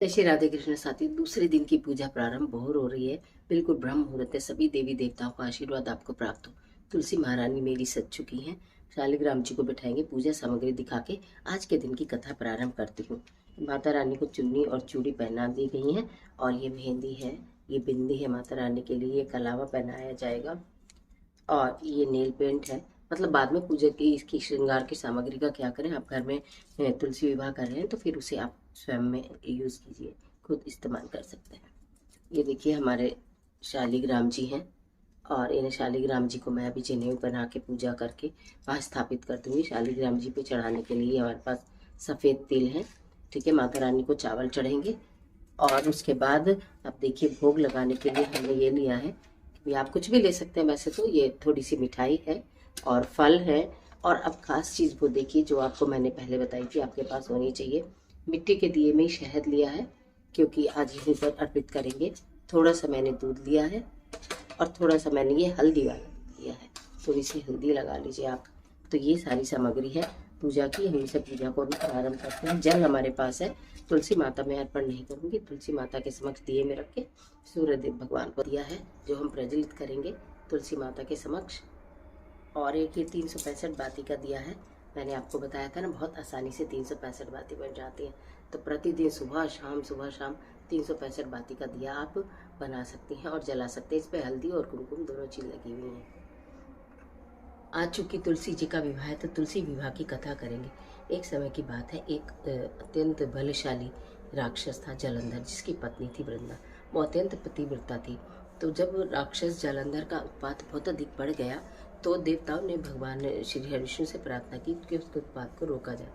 जय श्री राधे कृष्ण साथी। दूसरे दिन की पूजा प्रारंभ भोर हो रही है। बिल्कुल ब्रह्म मुहूर्त है। सभी देवी देवताओं का आशीर्वाद आपको प्राप्त हो। तुलसी महारानी मेरी सज चुकी हैं। शालिग्राम जी को बिठाएंगे। पूजा सामग्री दिखा के आज के दिन की कथा प्रारंभ करती हूँ। माता रानी को चुन्नी और चूड़ी पहना दी गई है और ये मेहंदी है, ये बिंदी है माता रानी के लिए, ये कलावा पहनाया जाएगा और ये नेल पेंट है। मतलब बाद में पूजा की इसकी श्रृंगार की सामग्री का क्या करें, आप घर में तुलसी विवाह कर रहे हैं तो फिर उसे आप स्वयं में यूज़ कीजिए, खुद इस्तेमाल कर सकते हैं। ये देखिए हमारे शालिग्राम जी हैं और इन्हें शालिग्राम जी को मैं अभी जनेऊ बना के पूजा करके वहाँ स्थापित कर दूँगी। शालिग्राम जी पे चढ़ाने के लिए हमारे पास सफ़ेद तिल है। ठीक है, माता रानी को चावल चढ़ेंगे और उसके बाद अब देखिए भोग लगाने के लिए हमने ये लिया है। ये आप कुछ भी ले सकते हैं, वैसे तो ये थोड़ी सी मिठाई है और फल है। और अब खास चीज़ वो देखिए जो आपको मैंने पहले बताई थी आपके पास होनी चाहिए। मिट्टी के दिए में ही शहद लिया है क्योंकि आज यहीं पर अर्पित करेंगे। थोड़ा सा मैंने दूध लिया है और थोड़ा सा मैंने ये हल्दी वाला लिया है। थोड़ी सी हल्दी लगा लीजिए आप। तो ये सारी सामग्री है पूजा की। हम इसे पूजा को भी प्रारंभ करते हैं। जल हमारे पास है। तुलसी माता में अर्पण नहीं करूंगी। तुलसी माता के समक्ष दिए में रख के सूर्यदेव भगवान को दिया है जो हम प्रज्वलित करेंगे तुलसी माता के समक्ष। और एक ये 365 बाती का दिया है। मैंने आपको बताया था ना, बहुत आसानी से 365 बाती बन जाती हैं। तो प्रतिदिन सुबह शाम 365 बाती का दिया आप बना सकती हैं और जला सकते हैं। इस पर हल्दी और कुमकुम दोनों चीज़ लगी हुई हैं। आज चूंकि तुलसी जी का विवाह है तो तुलसी विवाह की कथा करेंगे। एक समय की बात है, एक अत्यंत बलशाली राक्षस था जलंधर, जिसकी पत्नी थी वृंदा। वो अत्यंत पतिव्रता थी। तो जब राक्षस जलंधर का उत्पात बहुत अधिक बढ़ गया तो देवताओं ने भगवान श्री हरिविष्णु से प्रार्थना की कि उसके उत्पात को रोका जाए।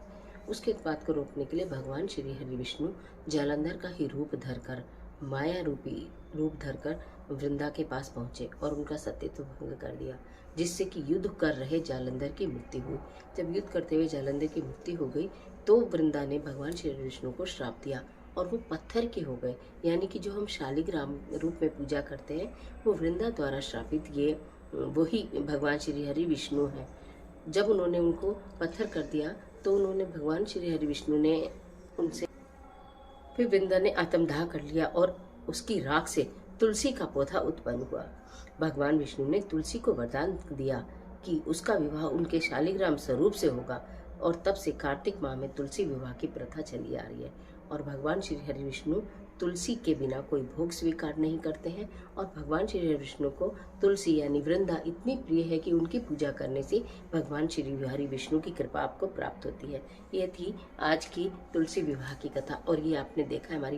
उसके उत्पात को रोकने के लिए भगवान श्री हरिविष्णु जलंधर का ही रूप धरकर, माया रूपी रूप धरकर वृंदा के पास पहुंचे और उनका सत्यत्व भंग कर दिया, जिससे कि युद्ध कर रहे जालंधर की मृत्यु हुई। जब युद्ध करते हुए जालंधर की मृत्यु हो गई तो वृंदा ने भगवान श्री विष्णु को श्राप दिया और वो पत्थर के हो गए। यानी कि जो हम शालिग्राम रूप में पूजा करते हैं वो वृंदा द्वारा श्रापित ये वही भगवान श्री हरि विष्णु है। जब उन्होंने उनको पत्थर कर दिया तो उन्होंने भगवान श्री हरि विष्णु ने उनसे, फिर वृंदा ने आत्मदाह कर लिया और उसकी राख से तुलसी का पौधा उत्पन्न हुआ। भगवान विष्णु ने तुलसी को वरदान दिया कि उसका विवाह उनके शालिग्राम स्वरूप से होगा और तब से कार्तिक माह में तुलसी विवाह की प्रथा चली आ रही है। और भगवान श्री हरि विष्णु तुलसी के बिना कोई भोग स्वीकार नहीं करते हैं और भगवान श्री हरि विष्णु को तुलसी यानी वृंदा इतनी प्रिय है कि उनकी पूजा करने से भगवान श्री हरि विष्णु की कृपा आपको प्राप्त होती है। ये थी आज की तुलसी विवाह की कथा और ये आपने देखा हमारी